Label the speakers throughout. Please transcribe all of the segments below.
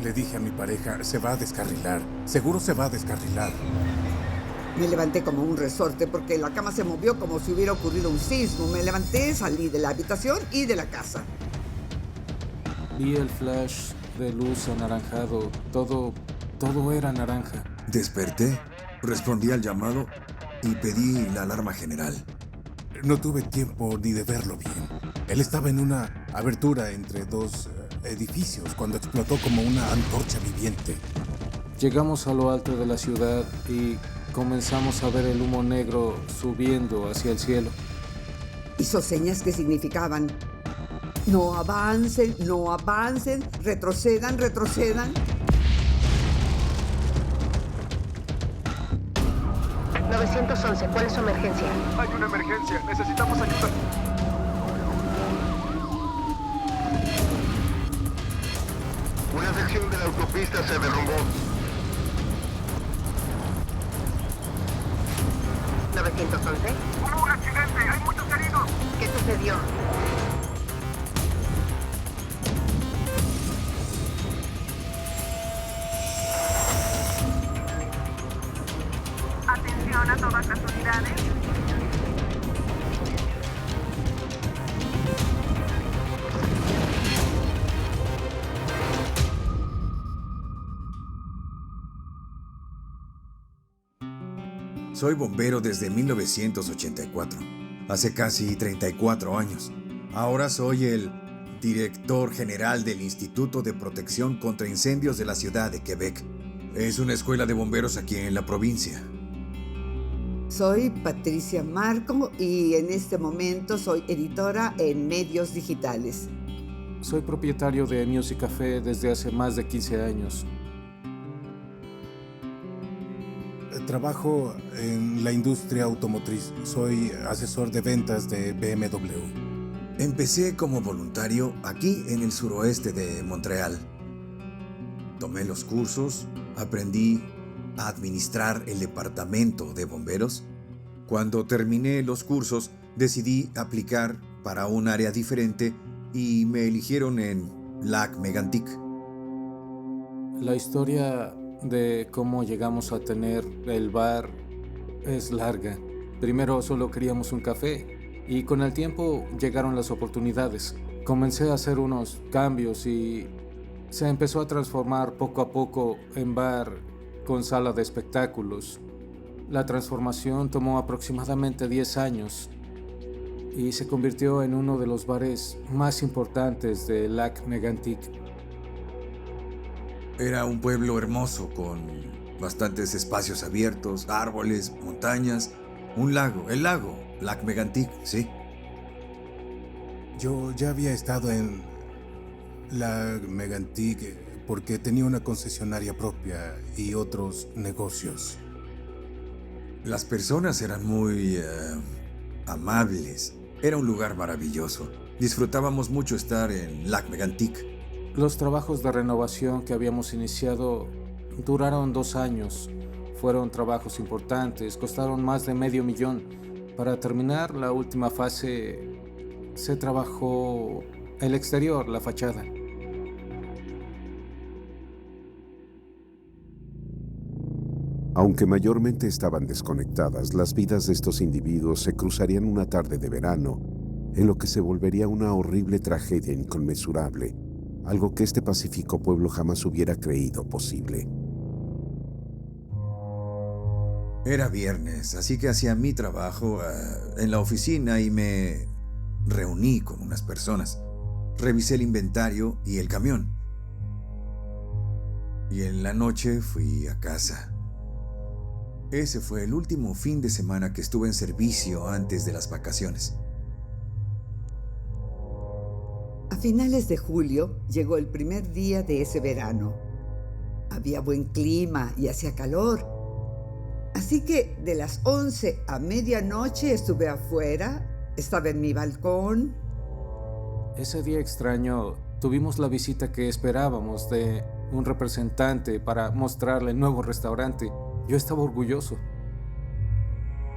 Speaker 1: Le dije a mi pareja, se va a descarrilar. Seguro se va a descarrilar.
Speaker 2: Me levanté como un resorte porque la cama se movió como si hubiera ocurrido un sismo. Me levanté, salí de la habitación y de la casa.
Speaker 3: Vi el flash de luz anaranjado. Todo era naranja.
Speaker 4: Desperté, respondí al llamado y pedí la alarma general.
Speaker 1: No tuve tiempo ni de verlo bien. Él estaba en una abertura entre dos edificios cuando explotó como una antorcha viviente.
Speaker 3: Llegamos a lo alto de la ciudad y comenzamos a ver el humo negro subiendo hacia el cielo.
Speaker 2: Hizo señas que significaban: no avancen, no avancen, retrocedan, retrocedan.
Speaker 5: 911, ¿cuál es su emergencia?
Speaker 6: Hay una emergencia, necesitamos ayuda.
Speaker 7: Una sección de la autopista se derrumbó.
Speaker 5: 911.
Speaker 6: Hubo un accidente, hay muchos heridos.
Speaker 5: ¿Qué sucedió?
Speaker 6: Atención a todas las unidades.
Speaker 4: Soy bombero desde 1984, hace casi 34 años. Ahora soy el director general del Instituto de Protección contra Incendios de la ciudad de Quebec. Es una escuela de bomberos aquí en la provincia.
Speaker 2: Soy Patricia Marco y en este momento soy editora en medios digitales.
Speaker 3: Soy propietario de Music Café desde hace más de 15 años.
Speaker 1: Trabajo en la industria automotriz. Soy asesor de ventas de BMW.
Speaker 4: Empecé como voluntario aquí en el suroeste de Montreal. Tomé los cursos, aprendí a administrar el departamento de bomberos. Cuando terminé los cursos, decidí aplicar para un área diferente y me eligieron en Lac-Mégantic.
Speaker 3: La historia de cómo llegamos a tener el bar es larga. Primero solo queríamos un café y con el tiempo llegaron las oportunidades. Comencé a hacer unos cambios y se empezó a transformar poco a poco en bar con sala de espectáculos. La transformación tomó aproximadamente 10 años y se convirtió en uno de los bares más importantes de Lac-Mégantic.
Speaker 4: Era un pueblo hermoso con bastantes espacios abiertos, árboles, montañas, un lago, el lago Lac-Mégantic, sí.
Speaker 1: Yo ya había estado en Lac-Mégantic porque tenía una concesionaria propia y otros negocios.
Speaker 4: Las personas eran muy amables. Era un lugar maravilloso. Disfrutábamos mucho estar en Lac-Mégantic.
Speaker 3: Los trabajos de renovación que habíamos iniciado duraron 2 años. Fueron trabajos importantes, costaron más de $500,000. Para terminar la última fase, se trabajó el exterior, la fachada.
Speaker 8: Aunque mayormente estaban desconectadas, las vidas de estos individuos se cruzarían una tarde de verano, en lo que se volvería una horrible tragedia inconmensurable, algo que este pacífico pueblo jamás hubiera creído posible.
Speaker 4: Era viernes, así que hacía mi trabajo en la oficina y me reuní con unas personas. Revisé el inventario y el camión. Y en la noche fui a casa. Ese fue el último fin de semana que estuve en servicio antes de las vacaciones.
Speaker 2: A finales de julio llegó el primer día de ese verano. Había buen clima y hacía calor. Así que de las 11 a medianoche estuve afuera, estaba en mi balcón.
Speaker 3: Ese día extraño tuvimos la visita que esperábamos de un representante para mostrarle el nuevo restaurante. Yo estaba orgulloso.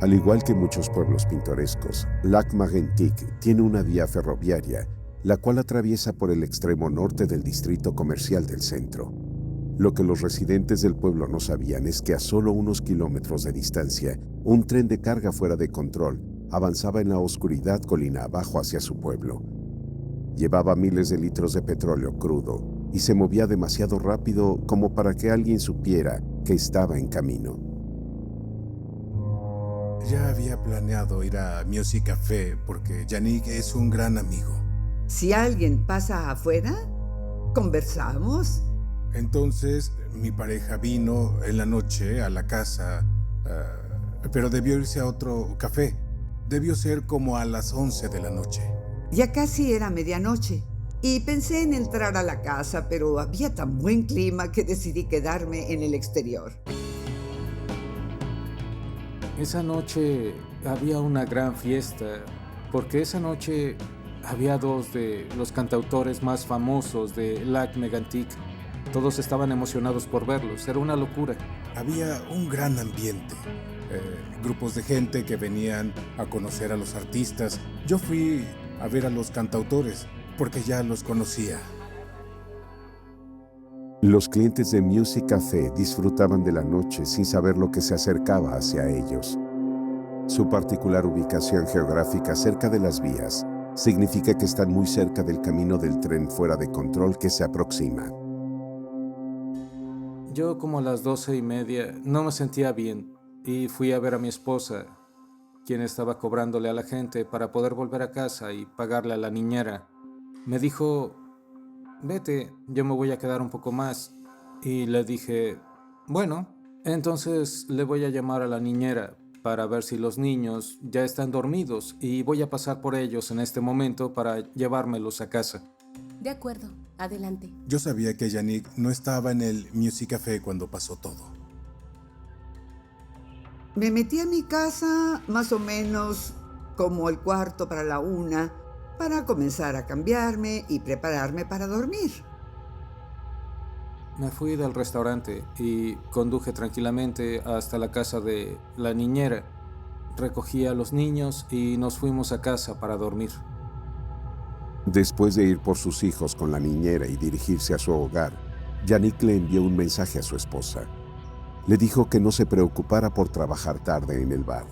Speaker 8: Al igual que muchos pueblos pintorescos, Lac-Mégantic tiene una vía ferroviaria, la cual atraviesa por el extremo norte del distrito comercial del centro. Lo que los residentes del pueblo no sabían es que a solo unos kilómetros de distancia, un tren de carga fuera de control avanzaba en la oscuridad colina abajo hacia su pueblo. Llevaba miles de litros de petróleo crudo y se movía demasiado rápido como para que alguien supiera que estaba en camino.
Speaker 1: Ya había planeado ir a Music Café porque Yannick es un gran amigo.
Speaker 2: Si alguien pasa afuera, conversamos.
Speaker 1: Entonces, mi pareja vino en la noche a la casa, pero debió irse a otro café. Debió ser como a las 11 de la noche.
Speaker 2: Ya casi era medianoche y pensé en entrar a la casa, pero había tan buen clima que decidí quedarme en el exterior.
Speaker 3: Esa noche había una gran fiesta, porque esa noche había dos de los cantautores más famosos de Lac Mégantic. Todos estaban emocionados por verlos, era una locura.
Speaker 1: Había un gran ambiente, grupos de gente que venían a conocer a los artistas. Yo fui a ver a los cantautores porque ya los conocía.
Speaker 8: Los clientes de Music Café disfrutaban de la noche sin saber lo que se acercaba hacia ellos. Su particular ubicación geográfica cerca de las vías significa que están muy cerca del camino del tren fuera de control que se aproxima.
Speaker 3: Yo como a las 12:30 no me sentía bien y fui a ver a mi esposa, quien estaba cobrándole a la gente para poder volver a casa y pagarle a la niñera. Me dijo, vete, yo me voy a quedar un poco más. Y le dije, bueno, entonces le voy a llamar a la niñera para ver si los niños ya están dormidos y voy a pasar por ellos en este momento para llevármelos a casa.
Speaker 9: De acuerdo, adelante.
Speaker 1: Yo sabía que Yannick no estaba en el Music Café cuando pasó todo.
Speaker 2: Me metí a mi casa más o menos como el cuarto para la 1 para comenzar a cambiarme y prepararme para dormir.
Speaker 3: Me fui del restaurante y conduje tranquilamente hasta la casa de la niñera. Recogí a los niños y nos fuimos a casa para dormir.
Speaker 8: Después de ir por sus hijos con la niñera y dirigirse a su hogar, Yannick le envió un mensaje a su esposa. Le dijo que no se preocupara por trabajar tarde en el bar.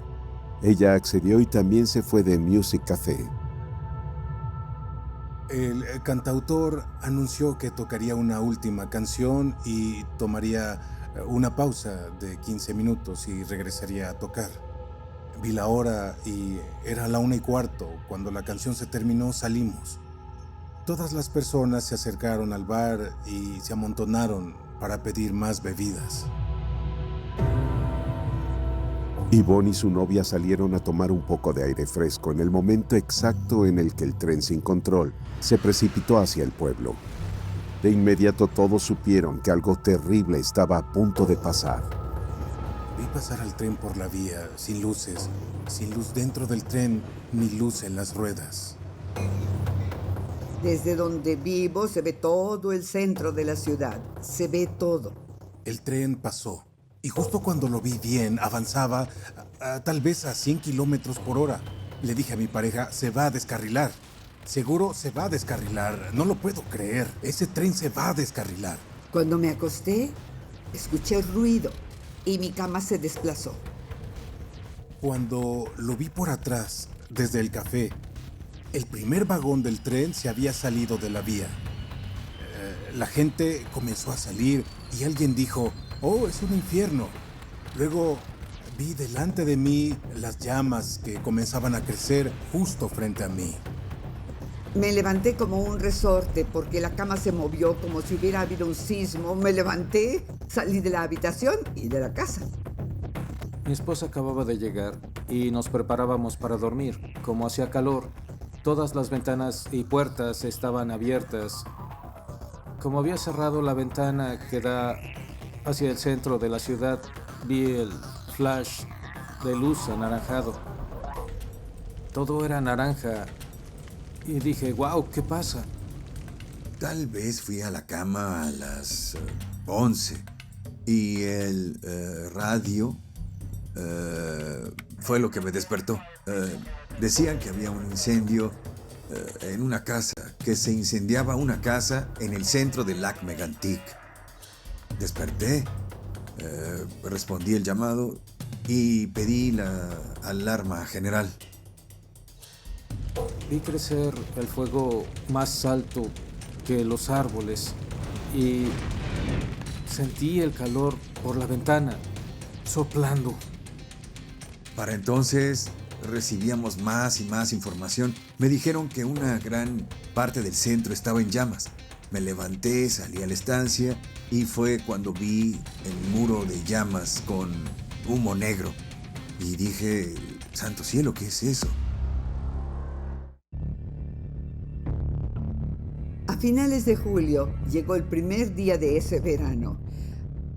Speaker 8: Ella accedió y también se fue de Music Café.
Speaker 1: El cantautor anunció que tocaría una última canción y tomaría una pausa de 15 minutos y regresaría a tocar. Vi la hora y era la 1:15. Cuando la canción se terminó, salimos. Todas las personas se acercaron al bar y se amontonaron para pedir más bebidas.
Speaker 8: Yvonne y su novia salieron a tomar un poco de aire fresco en el momento exacto en el que el tren sin control se precipitó hacia el pueblo. De inmediato todos supieron que algo terrible estaba a punto de pasar.
Speaker 1: Vi pasar al tren por la vía, sin luces, sin luz dentro del tren, ni luz en las ruedas.
Speaker 2: Desde donde vivo se ve todo el centro de la ciudad. Se ve todo.
Speaker 1: El tren pasó. Y justo cuando lo vi bien, avanzaba tal vez a 100 kilómetros por hora. Le dije a mi pareja, se va a descarrilar. Seguro se va a descarrilar. No lo puedo creer. Ese tren se va a descarrilar.
Speaker 2: Cuando me acosté, escuché ruido y mi cama se desplazó.
Speaker 1: Cuando lo vi por atrás, desde el café, el primer vagón del tren se había salido de la vía. La gente comenzó a salir y alguien dijo, «Oh, es un infierno». Luego vi delante de mí las llamas que comenzaban a crecer justo frente a mí.
Speaker 2: Me levanté como un resorte porque la cama se movió como si hubiera habido un sismo. Me levanté, salí de la habitación y de la casa.
Speaker 3: Mi esposa acababa de llegar y nos preparábamos para dormir. Como hacía calor, todas las ventanas y puertas estaban abiertas. Como había cerrado la ventana que da hacia el centro de la ciudad, vi el flash de luz anaranjado. Todo era naranja y dije, wow, ¿qué pasa?
Speaker 4: Tal vez fui a la cama a las 11 y el radio fue lo que me despertó. Decían que había un incendio en una casa, que se incendiaba una casa en el centro de Lac Mégantic. Desperté, respondí el llamado y pedí la alarma general.
Speaker 3: Vi crecer el fuego más alto que los árboles y sentí el calor por la ventana, soplando.
Speaker 4: Para entonces recibíamos más y más información. Me dijeron que una gran parte del centro estaba en llamas. Me levanté, salí a la estancia y fue cuando vi el muro de llamas con humo negro. Y dije, santo cielo, ¿qué es eso?
Speaker 2: A finales de julio llegó el primer día de ese verano.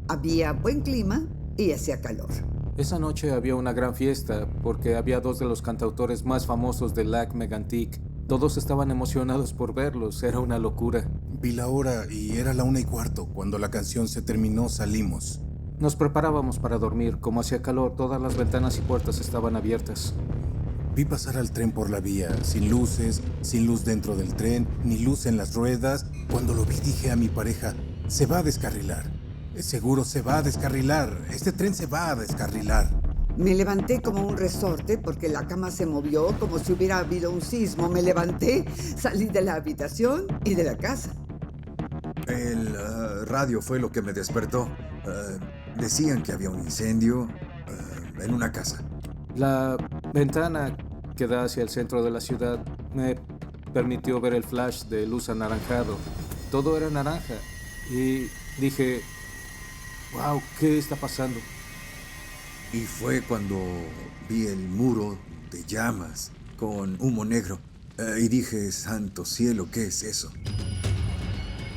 Speaker 2: Había buen clima y hacía calor.
Speaker 3: Esa noche había una gran fiesta porque había dos de los cantautores más famosos del Lac Mégantic. Todos estaban emocionados por verlos, era una locura.
Speaker 1: Vi la hora y era la 1:15. Cuando la canción se terminó, salimos.
Speaker 3: Nos preparábamos para dormir. Como hacía calor, todas las ventanas y puertas estaban abiertas.
Speaker 1: Vi pasar al tren por la vía, sin luces, sin luz dentro del tren, ni luz en las ruedas. Cuando lo vi dije a mi pareja, se va a descarrilar. Seguro se va a descarrilar. Este tren se va a descarrilar.
Speaker 2: Me levanté como un resorte porque la cama se movió como si hubiera habido un sismo. Me levanté, salí de la habitación y de la casa.
Speaker 4: El radio fue lo que me despertó. Decían que había un incendio en una casa.
Speaker 3: La ventana que da hacia el centro de la ciudad me permitió ver el flash de luz anaranjado. Todo era naranja y dije, wow, ¿qué está pasando?
Speaker 4: Y fue cuando vi el muro de llamas con humo negro. Y dije, santo cielo, ¿qué es eso?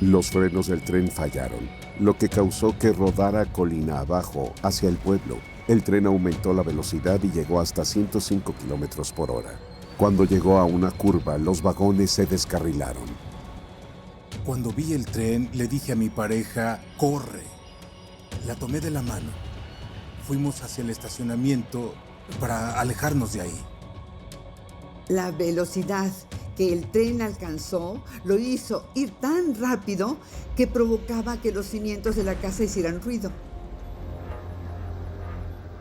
Speaker 8: Los frenos del tren fallaron, lo que causó que rodara colina abajo hacia el pueblo. El tren aumentó la velocidad y llegó hasta 105 kilómetros por hora. Cuando llegó a una curva, los vagones se descarrilaron.
Speaker 1: Cuando vi el tren, le dije a mi pareja, corre. La tomé de la mano. Fuimos hacia el estacionamiento para alejarnos de ahí.
Speaker 2: La velocidad que el tren alcanzó lo hizo ir tan rápido que provocaba que los cimientos de la casa hicieran ruido.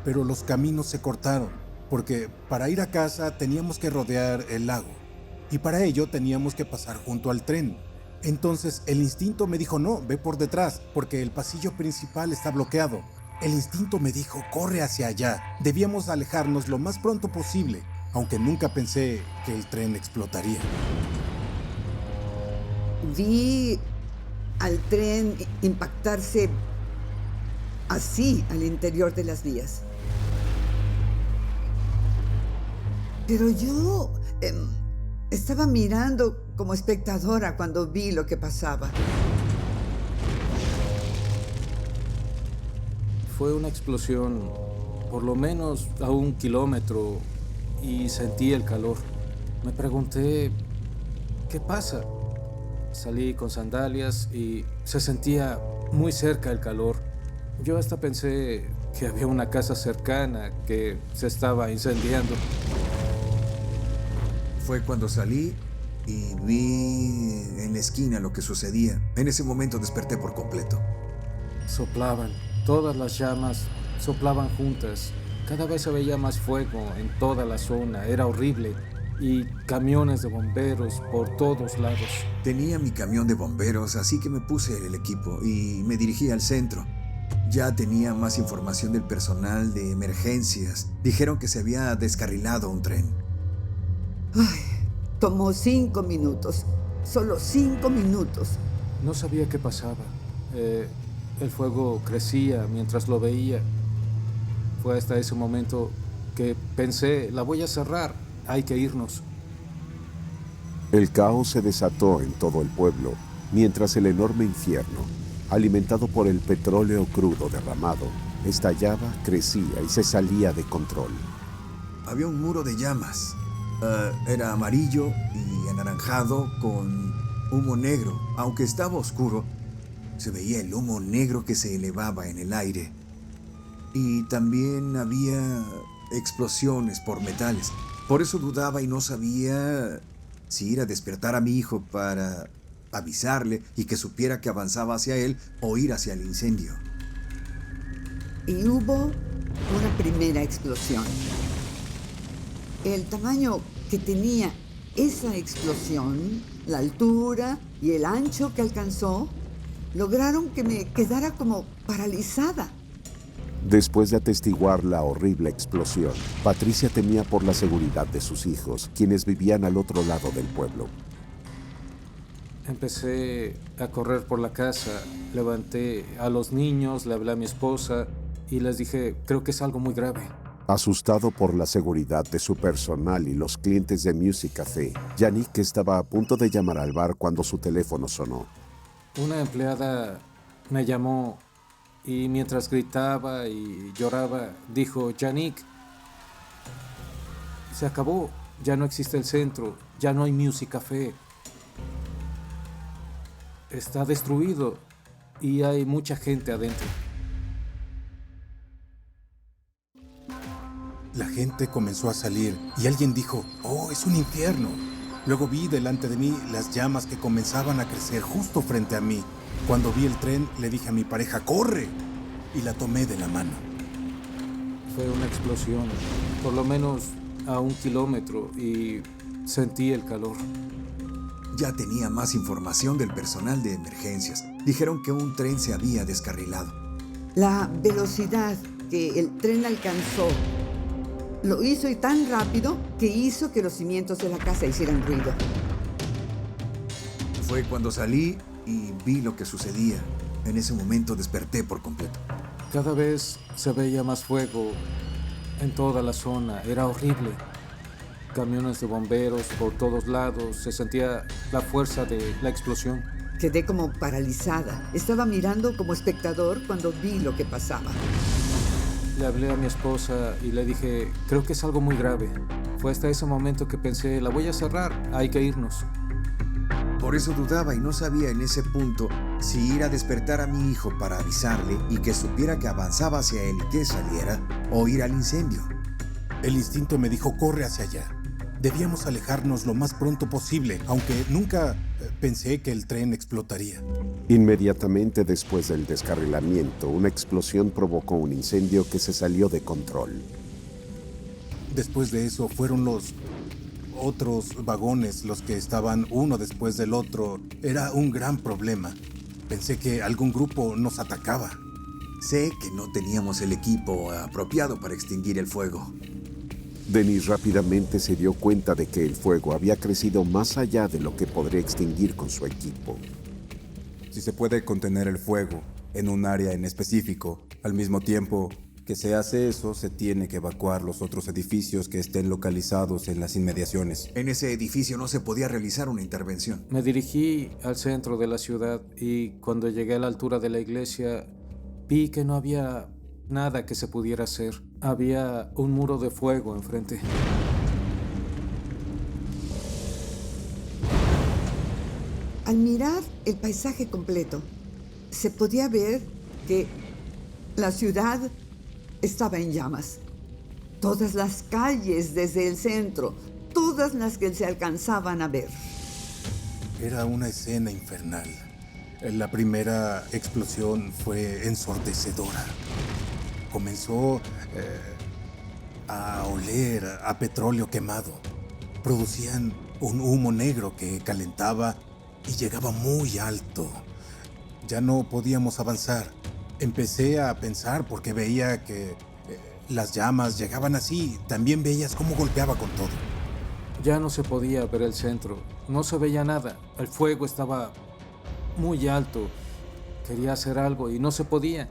Speaker 1: Pero los caminos se cortaron, porque para ir a casa teníamos que rodear el lago, y para ello teníamos que pasar junto al tren. Entonces el instinto me dijo, no, ve por detrás, porque el pasillo principal está bloqueado. El instinto me dijo, corre hacia allá, debíamos alejarnos lo más pronto posible, aunque nunca pensé que el tren explotaría.
Speaker 2: Vi al tren impactarse así al interior de las vías. Pero yo estaba mirando como espectadora cuando vi lo que pasaba.
Speaker 3: Fue una explosión por lo menos a 1 kilómetro y sentí el calor. Me pregunté, ¿qué pasa? Salí con sandalias y se sentía muy cerca el calor. Yo hasta pensé que había una casa cercana que se estaba incendiando.
Speaker 4: Fue cuando salí y vi en la esquina lo que sucedía. En ese momento desperté por completo.
Speaker 3: Soplaban, todas las llamas soplaban juntas. Cada vez se veía más fuego en toda la zona, era horrible. Y camiones de bomberos por todos lados.
Speaker 4: Tenía mi camión de bomberos, así que me puse el equipo y me dirigí al centro. Ya tenía más información del personal de emergencias. Dijeron que se había descarrilado un tren.
Speaker 2: Ay, tomó 5 minutos, solo 5 minutos.
Speaker 3: No sabía qué pasaba. El fuego crecía mientras lo veía. Fue hasta ese momento que pensé, la voy a cerrar, hay que irnos.
Speaker 8: El caos se desató en todo el pueblo, mientras el enorme infierno, alimentado por el petróleo crudo derramado, estallaba, crecía y se salía de control.
Speaker 4: Había un muro de llamas. Era amarillo y anaranjado con humo negro. Aunque estaba oscuro, se veía el humo negro que se elevaba en el aire. Y también había explosiones por metales. Por eso dudaba y no sabía si ir a despertar a mi hijo para avisarle y que supiera que avanzaba hacia él o ir hacia el incendio.
Speaker 2: Y hubo una primera explosión. El tamaño que tenía esa explosión, la altura y el ancho que alcanzó, lograron que me quedara como paralizada.
Speaker 8: Después de atestiguar la horrible explosión, Patricia temía por la seguridad de sus hijos, quienes vivían al otro lado del pueblo.
Speaker 3: Empecé a correr por la casa, levanté a los niños, le hablé a mi esposa y les dije, creo que es algo muy grave.
Speaker 8: Asustado por la seguridad de su personal y los clientes de Music Café, Yannick estaba a punto de llamar al bar cuando su teléfono sonó.
Speaker 3: Una empleada me llamó y mientras gritaba y lloraba, dijo, Yannick, se acabó, ya no existe el centro, ya no hay Music Café. Está destruido y hay mucha gente adentro.
Speaker 1: La gente comenzó a salir y alguien dijo, ¡oh, es un infierno! Luego vi delante de mí las llamas que comenzaban a crecer justo frente a mí. Cuando vi el tren, le dije a mi pareja, ¡corre! Y la tomé de la mano.
Speaker 3: Fue una explosión, por lo menos a 1 kilómetro, y sentí el calor.
Speaker 4: Ya tenía más información del personal de emergencias. Dijeron que un tren se había descarrilado.
Speaker 2: La velocidad que el tren alcanzó lo hizo y tan rápido que hizo que los cimientos de la casa hicieran ruido.
Speaker 4: Fue cuando salí y vi lo que sucedía. En ese momento desperté por completo.
Speaker 3: Cada vez se veía más fuego en toda la zona. Era horrible. Camiones de bomberos por todos lados. Se sentía la fuerza de la explosión.
Speaker 2: Quedé como paralizada. Estaba mirando como espectador cuando vi lo que pasaba.
Speaker 3: Le hablé a mi esposa y le dije, creo que es algo muy grave. Fue hasta ese momento que pensé, la voy a cerrar, hay que irnos.
Speaker 4: Por eso dudaba y no sabía en ese punto si ir a despertar a mi hijo para avisarle y que supiera que avanzaba hacia él y que saliera, o ir al incendio.
Speaker 1: El instinto me dijo, corre hacia allá. Debíamos alejarnos lo más pronto posible, aunque nunca pensé que el tren explotaría.
Speaker 8: Inmediatamente después del descarrilamiento, una explosión provocó un incendio que se salió de control.
Speaker 1: Después de eso fueron los otros vagones los que estaban uno después del otro. Era un gran problema. Pensé que algún grupo nos atacaba.
Speaker 4: Sé que no teníamos el equipo apropiado para extinguir el fuego.
Speaker 8: Denis rápidamente se dio cuenta de que el fuego había crecido más allá de lo que podría extinguir con su equipo.
Speaker 10: Si se puede contener el fuego en un área en específico, al mismo tiempo que se hace eso, se tiene que evacuar los otros edificios que estén localizados en las inmediaciones.
Speaker 4: En ese edificio no se podía realizar una intervención.
Speaker 3: Me dirigí al centro de la ciudad y cuando llegué a la altura de la iglesia, vi que no había nada que se pudiera hacer. Había un muro de fuego enfrente.
Speaker 2: Al mirar el paisaje completo, se podía ver que la ciudad estaba en llamas. Todas las calles desde el centro, todas las que se alcanzaban a ver.
Speaker 1: Era una escena infernal. La primera explosión fue ensordecedora. Comenzó a oler a petróleo quemado. Producían un humo negro que calentaba y llegaba muy alto. Ya no podíamos avanzar. Empecé a pensar porque veía que las llamas llegaban así. También veías cómo golpeaba con todo.
Speaker 3: Ya no se podía ver el centro. No se veía nada. El fuego estaba muy alto. Quería hacer algo y no se podía.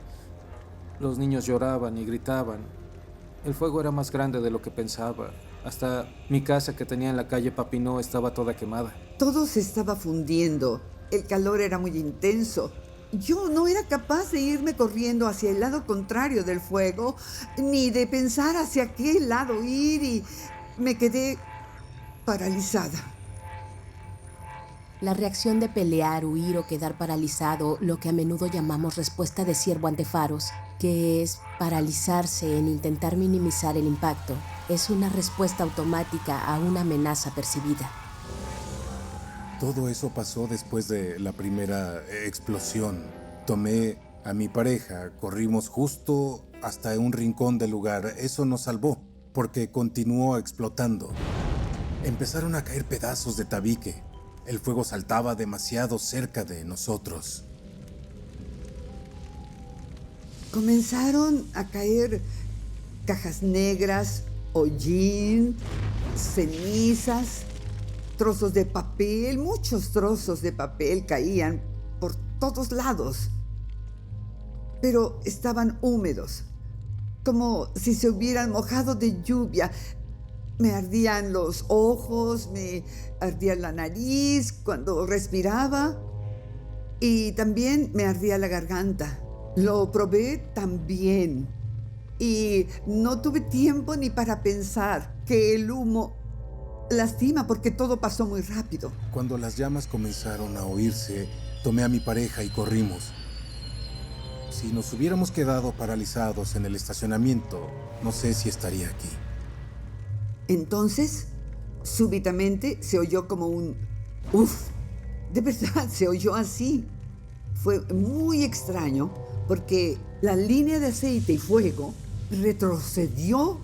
Speaker 3: Los niños lloraban y gritaban. El fuego era más grande de lo que pensaba. Hasta mi casa que tenía en la calle Papineau estaba toda quemada.
Speaker 2: Todo se estaba fundiendo. El calor era muy intenso. Yo no era capaz de irme corriendo hacia el lado contrario del fuego, ni de pensar hacia qué lado ir, y me quedé paralizada.
Speaker 9: La reacción de pelear, huir o quedar paralizado, lo que a menudo llamamos respuesta de ciervo ante faros, que es paralizarse en intentar minimizar el impacto, es una respuesta automática a una amenaza percibida.
Speaker 1: Todo eso pasó después de la primera explosión. Tomé a mi pareja, corrimos justo hasta un rincón del lugar. Eso nos salvó, porque continuó explotando. Empezaron a caer pedazos de tabique. El fuego saltaba demasiado cerca de nosotros.
Speaker 2: Comenzaron a caer cajas negras, hollín, cenizas, trozos de papel, muchos trozos de papel caían por todos lados. Pero estaban húmedos, como si se hubieran mojado de lluvia. Me ardían los ojos, me ardía la nariz cuando respiraba y también me ardía la garganta. Lo probé también y no tuve tiempo ni para pensar que el humo lastima porque todo pasó muy rápido.
Speaker 1: Cuando las llamas comenzaron a oírse, tomé a mi pareja y corrimos. Si nos hubiéramos quedado paralizados en el estacionamiento, no sé si estaría aquí.
Speaker 2: Entonces, súbitamente se oyó como un uf. De verdad, se oyó así. Fue muy extraño porque la línea de aceite y fuego retrocedió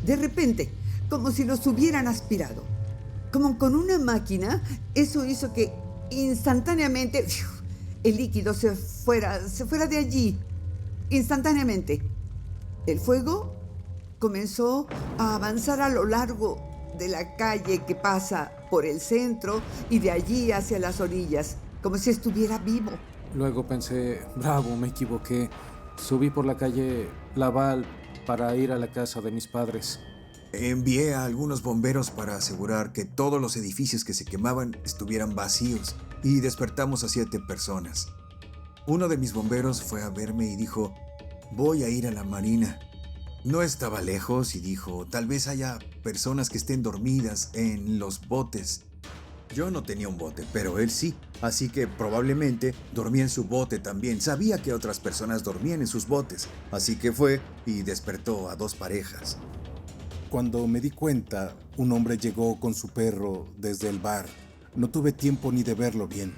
Speaker 2: de repente, como si los hubieran aspirado. Como con una máquina, eso hizo que instantáneamente el líquido se fuera de allí. Instantáneamente. El fuego comenzó a avanzar a lo largo de la calle que pasa por el centro y de allí hacia las orillas, como si estuviera vivo.
Speaker 3: Luego pensé, bravo, me equivoqué. Subí por la calle Laval para ir a la casa de mis padres.
Speaker 4: Envié a algunos bomberos para asegurar que todos los edificios que se quemaban estuvieran vacíos y despertamos a 7 personas. Uno de mis bomberos fue a verme y dijo, voy a ir a la marina. No estaba lejos y dijo, tal vez haya personas que estén dormidas en los botes. Yo no tenía un bote, pero él sí, así que probablemente dormía en su bote también. Sabía que otras personas dormían en sus botes, así que fue y despertó a 2 parejas.
Speaker 1: Cuando me di cuenta, un hombre llegó con su perro desde el bar. No tuve tiempo ni de verlo bien.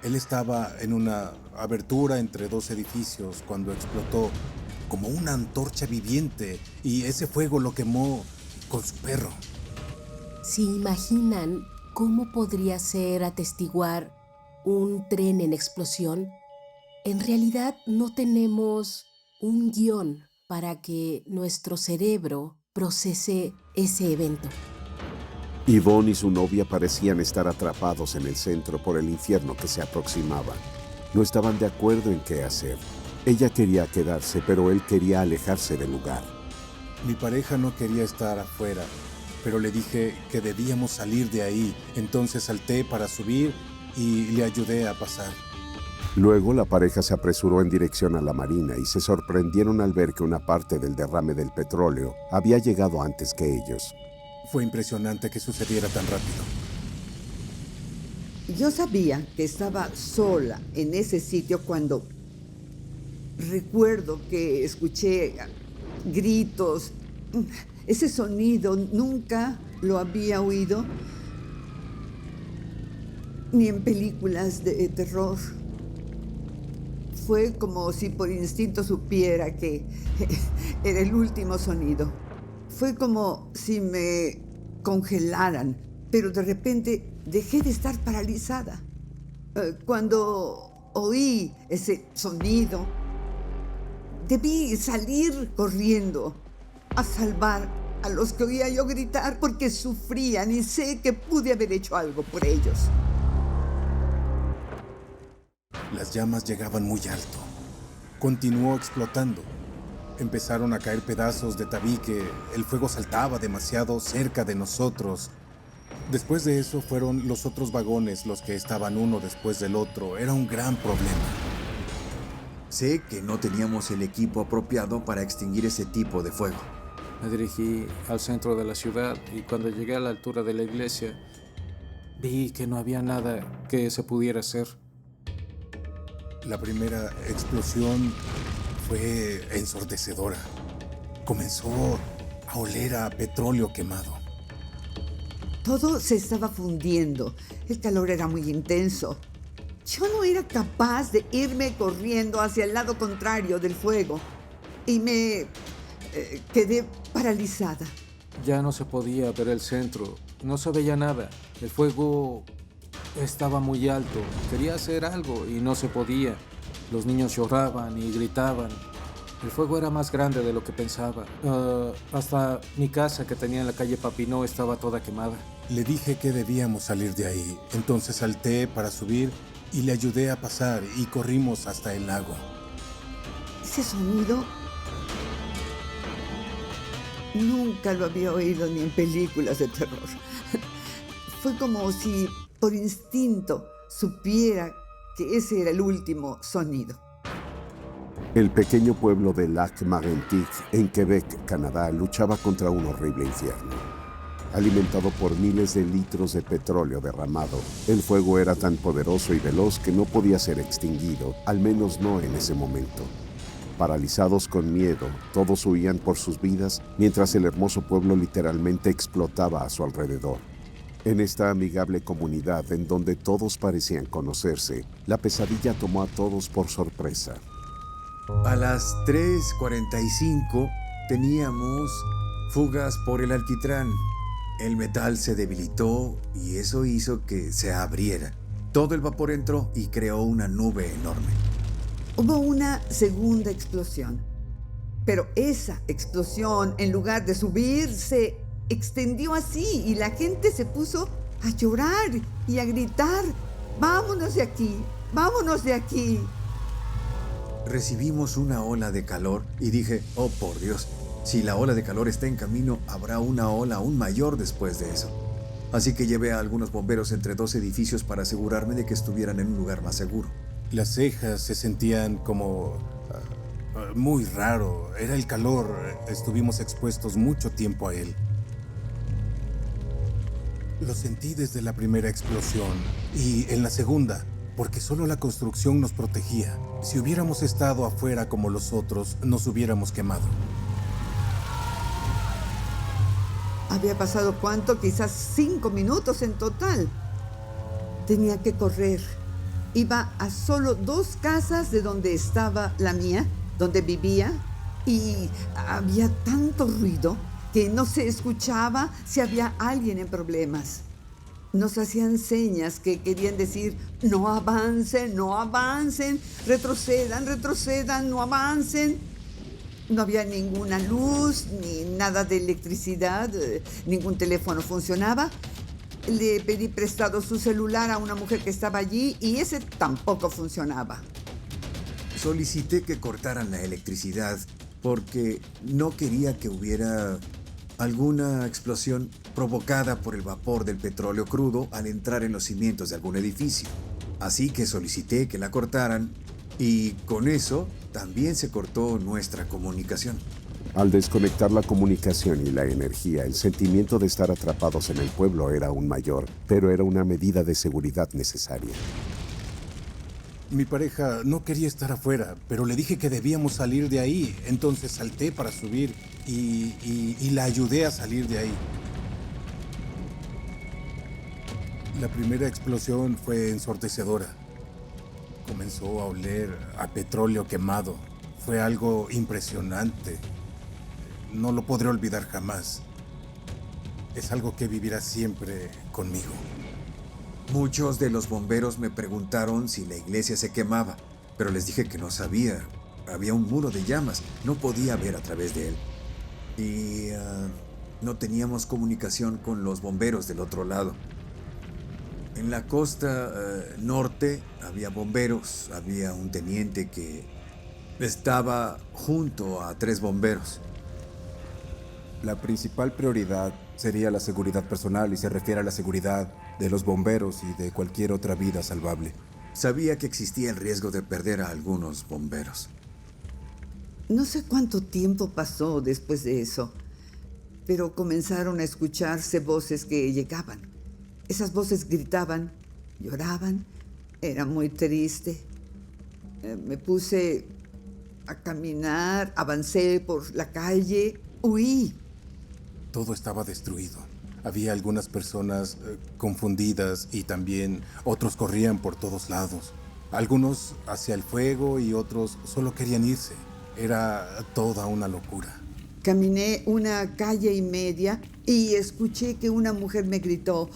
Speaker 1: Él estaba en una abertura entre 2 edificios cuando explotó como una antorcha viviente y ese fuego lo quemó con su perro.
Speaker 9: ¿Se imaginan cómo podría ser atestiguar un tren en explosión? En realidad no tenemos un guión para que nuestro cerebro procese ese evento.
Speaker 8: Yvonne y su novia parecían estar atrapados en el centro por el infierno que se aproximaba. No estaban de acuerdo en qué hacer. Ella quería quedarse, pero él quería alejarse del lugar.
Speaker 1: Mi pareja no quería estar afuera, pero le dije que debíamos salir de ahí. Entonces salté para subir y le ayudé a pasar.
Speaker 8: Luego la pareja se apresuró en dirección a la marina y se sorprendieron al ver que una parte del derrame del petróleo había llegado antes que ellos.
Speaker 1: Fue impresionante que sucediera tan rápido.
Speaker 2: Yo sabía que estaba sola en ese sitio cuando recuerdo que escuché gritos. Ese sonido nunca lo había oído ni en películas de terror. Fue como si por instinto supiera que era el último sonido. Fue como si me congelaran, pero de repente dejé de estar paralizada. Cuando oí ese sonido, debí salir corriendo a salvar a los que oía yo gritar porque sufrían y sé que pude haber hecho algo por ellos.
Speaker 1: Las llamas llegaban muy alto. Continuó explotando. Empezaron a caer pedazos de tabique. El fuego saltaba demasiado cerca de nosotros. Después de eso fueron los otros vagones los que estaban uno después del otro. Era un gran problema.
Speaker 4: Sé que no teníamos el equipo apropiado para extinguir ese tipo de fuego.
Speaker 3: Me dirigí al centro de la ciudad y cuando llegué a la altura de la iglesia, vi que no había nada que se pudiera hacer.
Speaker 1: La primera explosión fue ensordecedora. Comenzó a oler a petróleo quemado.
Speaker 2: Todo se estaba fundiendo. El calor era muy intenso. Yo no era capaz de irme corriendo hacia el lado contrario del fuego y me quedé paralizada.
Speaker 3: Ya no se podía ver el centro, no se veía nada. El fuego estaba muy alto. Quería hacer algo y no se podía. Los niños lloraban y gritaban. El fuego era más grande de lo que pensaba. Hasta mi casa que tenía en la calle Papineau estaba toda quemada.
Speaker 1: Le dije que debíamos salir de ahí. Entonces salté para subir y le ayudé a pasar y corrimos hasta el lago.
Speaker 2: Ese sonido nunca lo había oído ni en películas de terror. Fue como si por instinto supiera que ese era el último sonido.
Speaker 8: El pequeño pueblo de Lac-Mégantic, en Quebec, Canadá, luchaba contra un horrible infierno. Alimentado por miles de litros de petróleo derramado, el fuego era tan poderoso y veloz que no podía ser extinguido, al menos no en ese momento. Paralizados con miedo, todos huían por sus vidas, mientras el hermoso pueblo literalmente explotaba a su alrededor. En esta amigable comunidad en donde todos parecían conocerse, la pesadilla tomó a todos por sorpresa.
Speaker 4: A las 3:45 teníamos fugas por el alquitrán. El metal se debilitó y eso hizo que se abriera. Todo el vapor entró y creó una nube enorme.
Speaker 2: Hubo una segunda explosión, pero esa explosión, en lugar de subir, se extendió así y la gente se puso a llorar y a gritar: ¡vámonos de aquí! ¡Vámonos de aquí!
Speaker 4: Recibimos una ola de calor y dije: oh por Dios, si la ola de calor está en camino, habrá una ola aún mayor después de eso. Así que llevé a algunos bomberos entre dos edificios para asegurarme de que estuvieran en un lugar más seguro.
Speaker 1: Las cejas se sentían como muy raro. Era el calor. Estuvimos expuestos mucho tiempo a él. Lo sentí desde la primera explosión y en la segunda, porque solo la construcción nos protegía. Si hubiéramos estado afuera como los otros, nos hubiéramos quemado.
Speaker 2: Había pasado ¿cuánto? Quizás 5 minutos en total. Tenía que correr. Iba a solo 2 casas de donde estaba la mía, donde vivía, y había tanto ruido que no se escuchaba si había alguien en problemas. Nos hacían señas que querían decir: no avancen, no avancen, retrocedan, retrocedan, no avancen. No había ninguna luz, ni nada de electricidad, ningún teléfono funcionaba. Le pedí prestado su celular a una mujer que estaba allí y ese tampoco funcionaba.
Speaker 4: Solicité que cortaran la electricidad porque no quería que hubiera alguna explosión provocada por el vapor del petróleo crudo al entrar en los cimientos de algún edificio. Así que solicité que la cortaran y con eso también se cortó nuestra comunicación.
Speaker 8: Al desconectar la comunicación y la energía, el sentimiento de estar atrapados en el pueblo era aún mayor, pero era una medida de seguridad necesaria.
Speaker 1: Mi pareja no quería estar afuera, pero le dije que debíamos salir de ahí. Entonces salté para subir y la ayudé a salir de ahí. La primera explosión fue ensordecedora. Comenzó a oler a petróleo quemado. Fue algo impresionante. No lo podré olvidar jamás. Es algo que vivirá siempre conmigo.
Speaker 4: Muchos de los bomberos me preguntaron si la iglesia se quemaba, pero les dije que no sabía. Había un muro de llamas, no podía ver a través de él. Y no teníamos comunicación con los bomberos del otro lado. En la costa norte había bomberos, había un teniente que estaba junto a 3 bomberos.
Speaker 10: La principal prioridad sería la seguridad personal y se refiere a la seguridad de los bomberos y de cualquier otra vida salvable.
Speaker 4: Sabía que existía el riesgo de perder a algunos bomberos.
Speaker 2: No sé cuánto tiempo pasó después de eso, pero comenzaron a escucharse voces que llegaban. Esas voces gritaban, lloraban, era muy triste. Me puse a caminar, avancé por la calle, huí.
Speaker 1: Todo estaba destruido. Había algunas personas confundidas y también otros corrían por todos lados. Algunos hacia el fuego y otros solo querían irse. Era toda una locura.
Speaker 2: Caminé una calle y media y escuché que una mujer me gritó: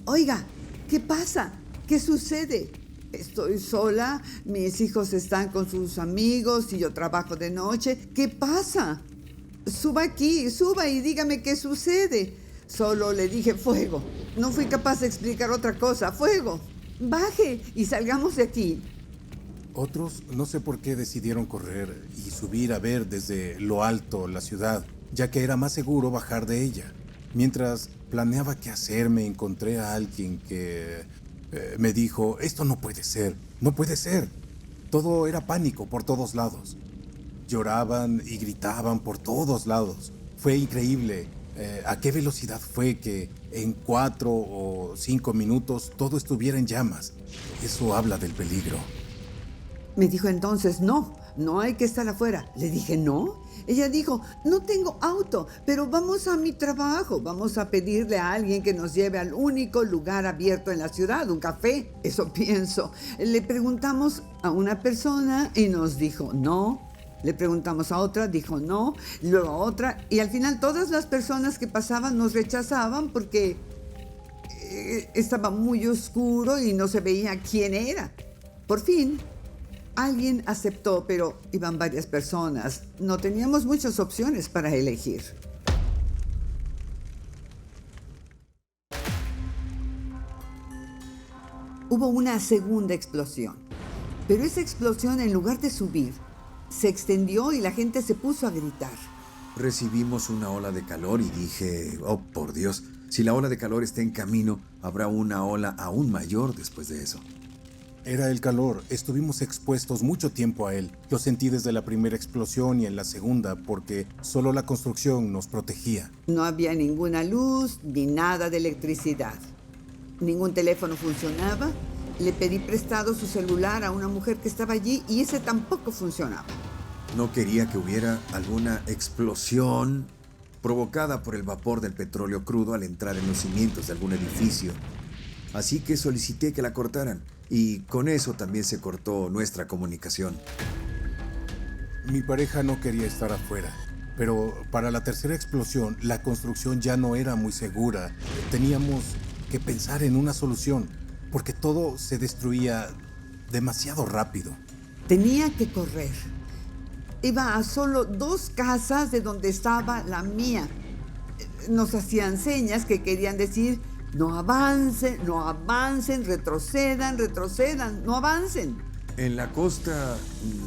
Speaker 2: «Oiga, ¿qué pasa? ¿Qué sucede? Estoy sola, mis hijos están con sus amigos y yo trabajo de noche. ¿Qué pasa? Suba aquí, suba y dígame qué sucede». Solo le dije: «Fuego». No fui capaz de explicar otra cosa. «Fuego, baje y salgamos de aquí».
Speaker 1: Otros, no sé por qué, decidieron correr y subir a ver desde lo alto la ciudad, ya que era más seguro bajar de ella. Mientras planeaba qué hacer, me encontré a alguien que me dijo: «Esto no puede ser, no puede ser». Todo era pánico por todos lados. Lloraban y gritaban por todos lados. Fue increíble a qué velocidad fue que en 4 o 5 minutos todo estuviera en llamas. Eso habla del peligro.
Speaker 2: Me dijo entonces: «No, no hay que estar afuera». Le dije: «No». Ella dijo: «No tengo auto, pero vamos a mi trabajo. Vamos a pedirle a alguien que nos lleve al único lugar abierto en la ciudad, un café». Eso pienso. Le preguntamos a una persona y nos dijo no. Le preguntamos a otra, dijo no. Luego a otra. Y al final todas las personas que pasaban nos rechazaban porque estaba muy oscuro y no se veía quién era. Por fin alguien aceptó, pero iban varias personas. No teníamos muchas opciones para elegir. Hubo una segunda explosión, pero esa explosión, en lugar de subir, se extendió y la gente se puso a gritar.
Speaker 4: Recibimos una ola de calor y dije: «Oh, por Dios, si la ola de calor está en camino, habrá una ola aún mayor después de eso».
Speaker 1: Era el calor. Estuvimos expuestos mucho tiempo a él. Lo sentí desde la primera explosión y en la segunda porque solo la construcción nos protegía.
Speaker 2: No había ninguna luz ni nada de electricidad. Ningún teléfono funcionaba. Le pedí prestado su celular a una mujer que estaba allí y ese tampoco funcionaba.
Speaker 4: No quería que hubiera alguna explosión provocada por el vapor del petróleo crudo al entrar en los cimientos de algún edificio. Así que solicité que la cortaran. Y con eso también se cortó nuestra comunicación.
Speaker 1: Mi pareja no quería estar afuera, pero para la tercera explosión la construcción ya no era muy segura. Teníamos que pensar en una solución, porque todo se destruía demasiado rápido.
Speaker 2: Tenía que correr. Iba a solo 2 casas de donde estaba la mía. Nos hacían señas que querían decir: «No avancen, no avancen, retrocedan, retrocedan, no avancen».
Speaker 4: En la costa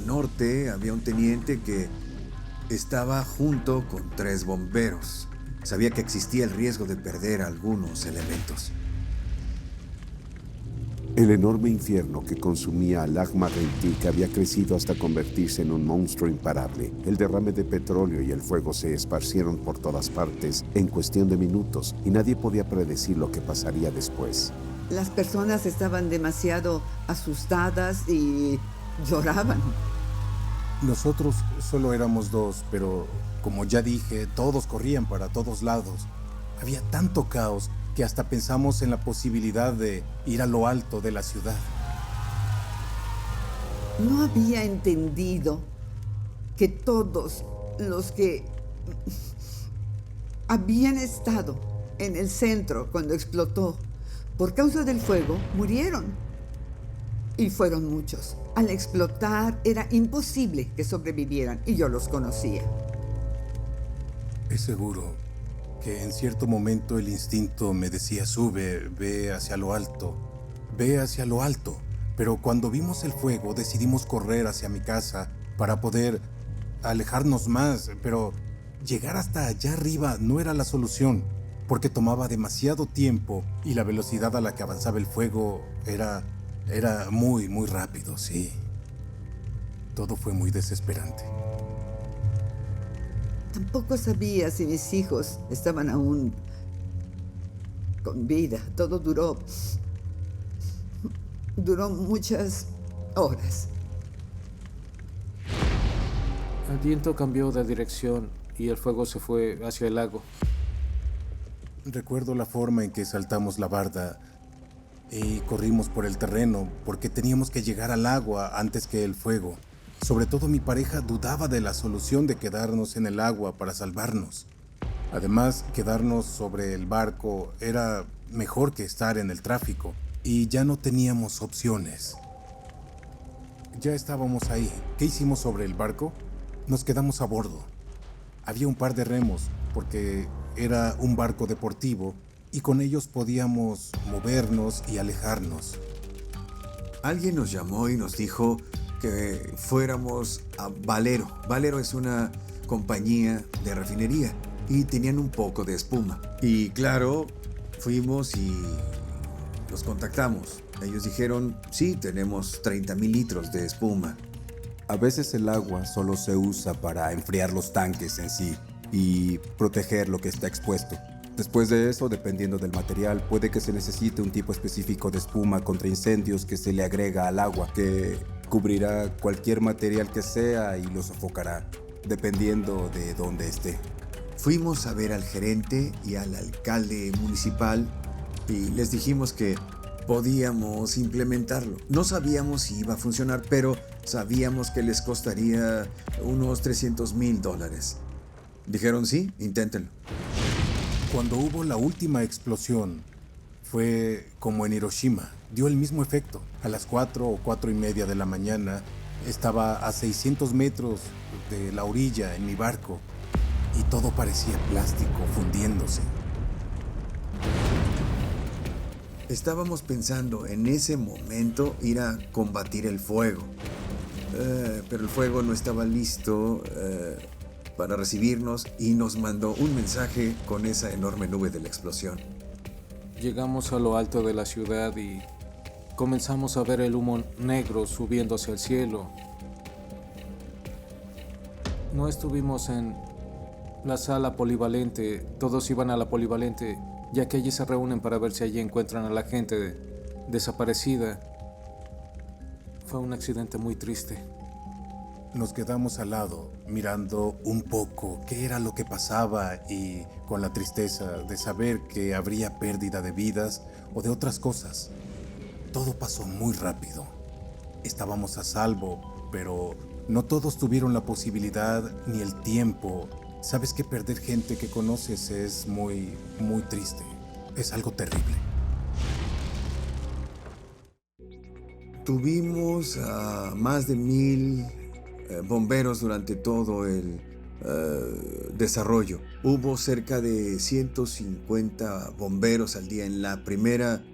Speaker 4: norte había un teniente que estaba junto con 3 bomberos. Sabía que existía el riesgo de perder algunos elementos.
Speaker 8: El enorme infierno que consumía al Agma Rentik había crecido hasta convertirse en un monstruo imparable. El derrame de petróleo y el fuego se esparcieron por todas partes en cuestión de minutos y nadie podía predecir lo que pasaría después.
Speaker 2: Las personas estaban demasiado asustadas y lloraban.
Speaker 1: Nosotros solo éramos 2, pero como ya dije, todos corrían para todos lados. Había tanto caos que hasta pensamos en la posibilidad de ir a lo alto de la ciudad.
Speaker 2: No había entendido que todos los que habían estado en el centro cuando explotó por causa del fuego murieron. Y fueron muchos. Al explotar era imposible que sobrevivieran y yo los conocía.
Speaker 1: Es seguro que en cierto momento el instinto me decía: sube, ve hacia lo alto, ve hacia lo alto. Pero cuando vimos el fuego decidimos correr hacia mi casa para poder alejarnos más, pero llegar hasta allá arriba no era la solución, porque tomaba demasiado tiempo y la velocidad a la que avanzaba el fuego era muy, muy rápido, sí. Todo fue muy desesperante.
Speaker 2: Tampoco sabía si mis hijos estaban aún con vida. Todo duró muchas horas.
Speaker 3: El viento cambió de dirección y el fuego se fue hacia el lago.
Speaker 1: Recuerdo la forma en que saltamos la barda y corrimos por el terreno porque teníamos que llegar al agua antes que el fuego. Sobre todo mi pareja dudaba de la solución de quedarnos en el agua para salvarnos. Además, quedarnos sobre el barco era mejor que estar en el tráfico y ya no teníamos opciones. Ya estábamos ahí. ¿Qué hicimos sobre el barco? Nos quedamos a bordo. Había un par de remos porque era un barco deportivo y con ellos podíamos movernos y alejarnos.
Speaker 4: Alguien nos llamó y nos dijo que fuéramos a Valero. Valero es una compañía de refinería y tenían un poco de espuma. Y claro, fuimos y los contactamos. Ellos dijeron, sí, tenemos 30,000 litros de espuma.
Speaker 10: A veces el agua solo se usa para enfriar los tanques en sí y proteger lo que está expuesto. Después de eso, dependiendo del material, puede que se necesite un tipo específico de espuma contra incendios que se le agrega al agua, que cubrirá cualquier material que sea y lo sofocará, dependiendo de dónde esté.
Speaker 4: Fuimos a ver al gerente y al alcalde municipal y les dijimos que podíamos implementarlo. No sabíamos si iba a funcionar, pero sabíamos que les costaría unos $300,000. Dijeron, sí, inténtenlo.
Speaker 1: Cuando hubo la última explosión, fue como en Hiroshima. Dio el mismo efecto. A las 4 o 4:30 de la mañana, estaba a 600 metros de la orilla en mi barco y todo parecía plástico fundiéndose.
Speaker 4: Estábamos pensando en ese momento ir a combatir el fuego. Pero el fuego no estaba listo para recibirnos y nos mandó un mensaje con esa enorme nube de la explosión.
Speaker 3: Llegamos a lo alto de la ciudad y comenzamos a ver el humo negro subiendo hacia el cielo. No estuvimos en la sala polivalente, todos iban a la polivalente, ya que allí se reúnen para ver si allí encuentran a la gente desaparecida. Fue un accidente muy triste.
Speaker 1: Nos quedamos al lado, mirando un poco qué era lo que pasaba y con la tristeza de saber que habría pérdida de vidas o de otras cosas. Todo pasó muy rápido. Estábamos a salvo, pero no todos tuvieron la posibilidad ni el tiempo. Sabes que perder gente que conoces es muy, muy triste. Es algo terrible.
Speaker 4: Tuvimos a más de 1,000 bomberos durante todo el desarrollo. Hubo cerca de 150 bomberos al día en la primera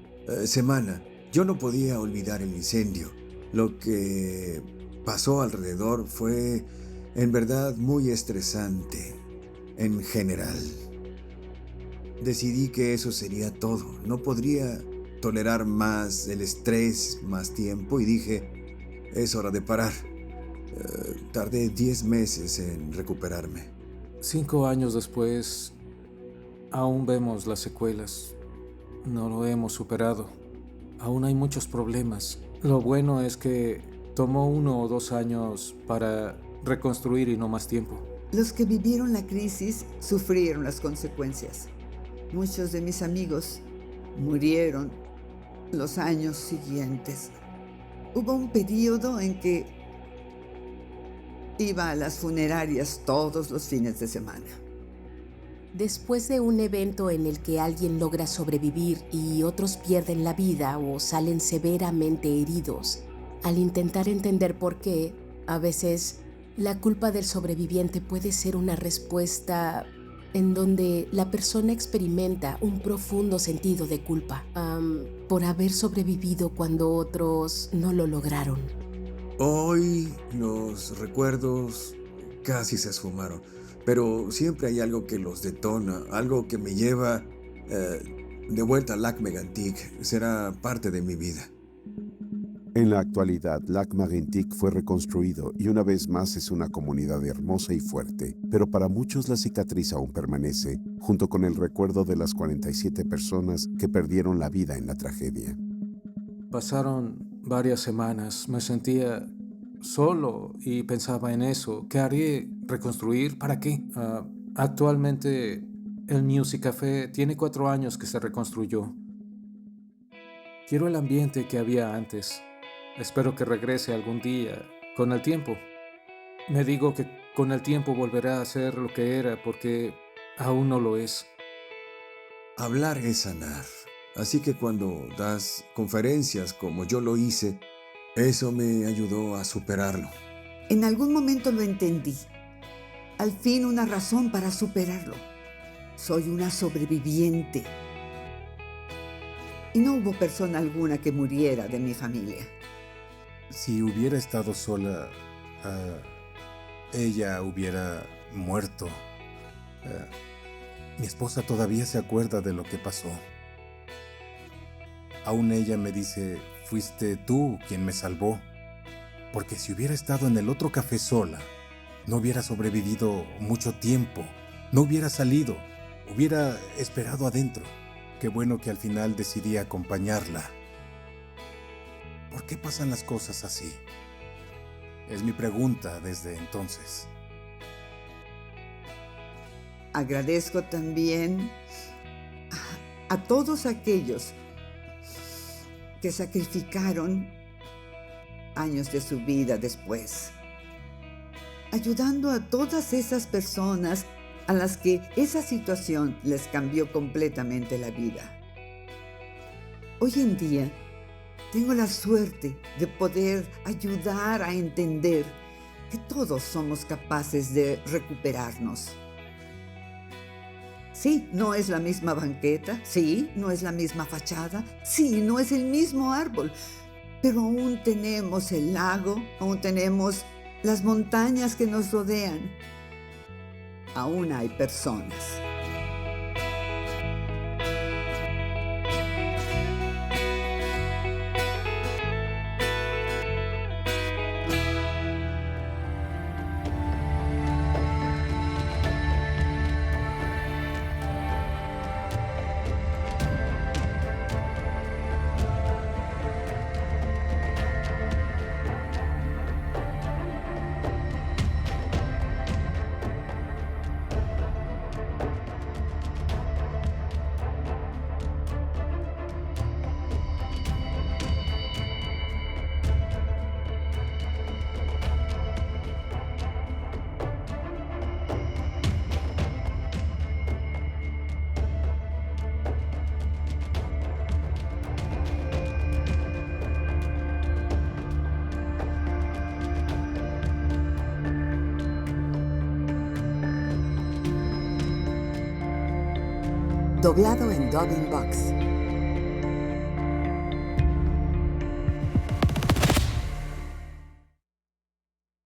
Speaker 4: semana. Yo no podía olvidar el incendio. Lo que pasó alrededor fue en verdad muy estresante en general. Decidí que eso sería todo. No podría tolerar más el estrés, más tiempo y dije, es hora de parar. Tardé 10 meses en recuperarme.
Speaker 3: 5 años después, aún vemos las secuelas. No lo hemos superado. Aún hay muchos problemas. Lo bueno es que tomó 1 o 2 años para reconstruir y no más tiempo.
Speaker 2: Los que vivieron la crisis sufrieron las consecuencias. Muchos de mis amigos murieron los años siguientes. Hubo un periodo en que iba a las funerarias todos los fines de semana.
Speaker 9: Después de un evento en el que alguien logra sobrevivir y otros pierden la vida o salen severamente heridos, al intentar entender por qué, a veces la culpa del sobreviviente puede ser una respuesta en donde la persona experimenta un profundo sentido de culpa por haber sobrevivido cuando otros no lo lograron.
Speaker 4: Hoy los recuerdos casi se esfumaron, pero siempre hay algo que los detona, algo que me lleva de vuelta a Lac Mégantic. Será parte de mi vida.
Speaker 8: En la actualidad, Lac Mégantic fue reconstruido y una vez más es una comunidad hermosa y fuerte, pero para muchos la cicatriz aún permanece, junto con el recuerdo de las 47 personas que perdieron la vida en la tragedia.
Speaker 3: Pasaron varias semanas, me sentía solo y pensaba en eso. ¿Qué haré? ¿Reconstruir? ¿Para qué? Actualmente El Music Café tiene 4 años que se reconstruyó. Quiero el ambiente que había antes. Espero que regrese algún día, con el tiempo. Me digo que con el tiempo volverá a ser lo que era porque aún no lo es.
Speaker 4: Hablar es sanar. Así que cuando das conferencias como yo lo hice, eso me ayudó a superarlo.
Speaker 2: En algún momento lo entendí. Al fin una razón para superarlo. Soy una sobreviviente. Y no hubo persona alguna que muriera de mi familia.
Speaker 1: Si hubiera estado sola, ella hubiera muerto. Mi esposa todavía se acuerda de lo que pasó. Aún ella me dice, fuiste tú quien me salvó. Porque si hubiera estado en el otro café sola, no hubiera sobrevivido mucho tiempo. No hubiera salido. Hubiera esperado adentro. Qué bueno que al final decidí acompañarla. ¿Por qué pasan las cosas así? Es mi pregunta desde entonces.
Speaker 2: Agradezco también a todos aquellos que sacrificaron años de su vida después, ayudando a todas esas personas a las que esa situación les cambió completamente la vida. Hoy en día, tengo la suerte de poder ayudar a entender que todos somos capaces de recuperarnos. Sí, no es la misma banqueta, sí, no es la misma fachada, sí, no es el mismo árbol, pero aún tenemos el lago, aún tenemos las montañas que nos rodean. Aún hay personas.
Speaker 11: Doblado en Dubbing Box.